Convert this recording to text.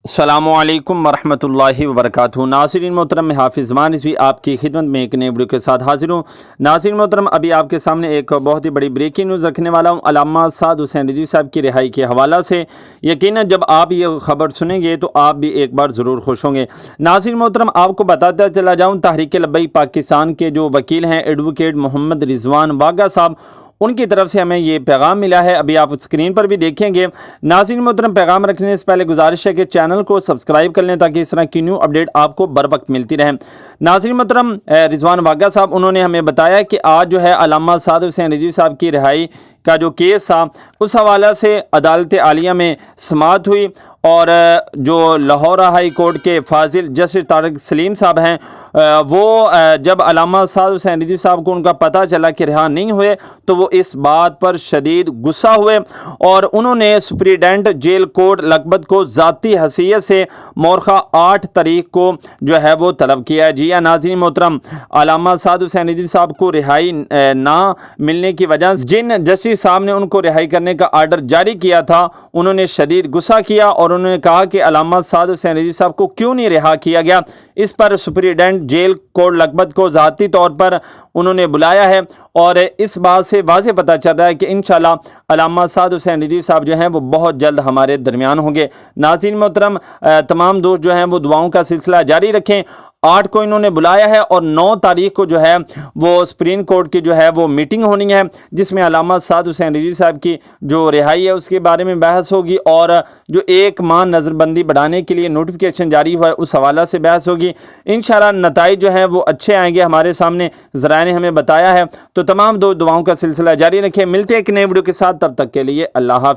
السلام علیکم ورحمۃ اللہ وبرکاتہ۔ ناظرین محترم، میں حافظ زمان رضوی آپ کی خدمت میں ایک نئے ویڈیو کے ساتھ حاضر ہوں۔ ناظرین محترم، ابھی آپ کے سامنے ایک بہت ہی بڑی بریکنگ نیوز رکھنے والا ہوں علامہ سعد حسین رضوی صاحب کی رہائی کے حوالہ سے۔ یقیناً جب آپ یہ خبر سنیں گے تو آپ بھی ایک بار ضرور خوش ہوں گے۔ ناظرین محترم، آپ کو بتاتا چلا جاؤں، تحریک لبیک پاکستان کے جو وکیل ہیں ایڈوکیٹ محمد رضوان واگا صاحب، ان کی طرف سے ہمیں یہ پیغام ملا ہے، ابھی آپ اسکرین پر بھی دیکھیں گے۔ ناظرین محترم، پیغام رکھنے سے پہلے گزارش ہے کہ چینل کو سبسکرائب کر لیں تاکہ اس طرح کی نیو اپڈیٹ آپ کو بر وقت ملتی رہے۔ ناظرین محترم، رضوان واگا صاحب انہوں نے ہمیں بتایا کہ آج جو ہے علامہ سعد حسین رضوی صاحب کی رہائی کا جو کیس تھا، اس حوالہ سے عدالت عالیہ میں سماعت ہوئی، اور جو لاہور ہائی کورٹ کے فاضل جسٹس طارق سلیم صاحب ہیں، وہ جب علامہ سعد حسین رضوی صاحب کو ان کا پتہ چلا کہ رہا نہیں ہوئے تو وہ اس بات پر شدید غصہ ہوئے، اور انہوں نے سپریڈنٹ جیل کوڈ لکھپت کو ذاتی حیثیت سے مورخہ 8 تاریخ کو جو ہے وہ طلب کیا۔ جی ہاں ناظرین محترم، علامہ سعد حسین رضوی صاحب کو رہائی نہ ملنے کی وجہ سے جن جسٹس صاحب نے ان کو رہائی کرنے کا آرڈر جاری کیا تھا، انہوں نے شدید غصہ کیا اور انہوں نے کہا کہ علامہ سعد حسین رضوی صاحب کو کیوں نہیں رہا کیا گیا۔ اس پر سپریڈنٹ جیل کوڈ لکھپت کو ذاتی طور پر انہوں نے بلایا ہے، اور اس بات سے واضح پتہ چل رہا ہے کہ انشاءاللہ علامہ سعد حسین رضوی صاحب جو ہیں وہ بہت جلد ہمارے درمیان ہوں گے۔ ناظرین محترم، تمام دوست جو ہیں وہ دعاؤں کا سلسلہ جاری رکھیں۔ 8 کو انہوں نے بلایا ہے اور 9 تاریخ کو جو ہے وہ سپریم کورٹ کی جو ہے وہ میٹنگ ہونی ہے، جس میں علامہ سعد حسین رضوی صاحب کی جو رہائی ہے اس کے بارے میں بحث ہوگی، اور جو 1 ماہ نظر بندی بڑھانے کے لیے نوٹیفیکیشن جاری ہوا ہے اس حوالہ سے بحث ہوگی۔ انشاءاللہ نتائج جو ہیں وہ اچھے آئیں گے، ہمارے سامنے ذرائع نے ہمیں بتایا ہے۔ تو تمام دعاؤں کا سلسلہ جاری رکھیں۔ ملتے ہیں ایک نئے ویڈیو کے ساتھ، تب تک کے لیے اللہ حافظ۔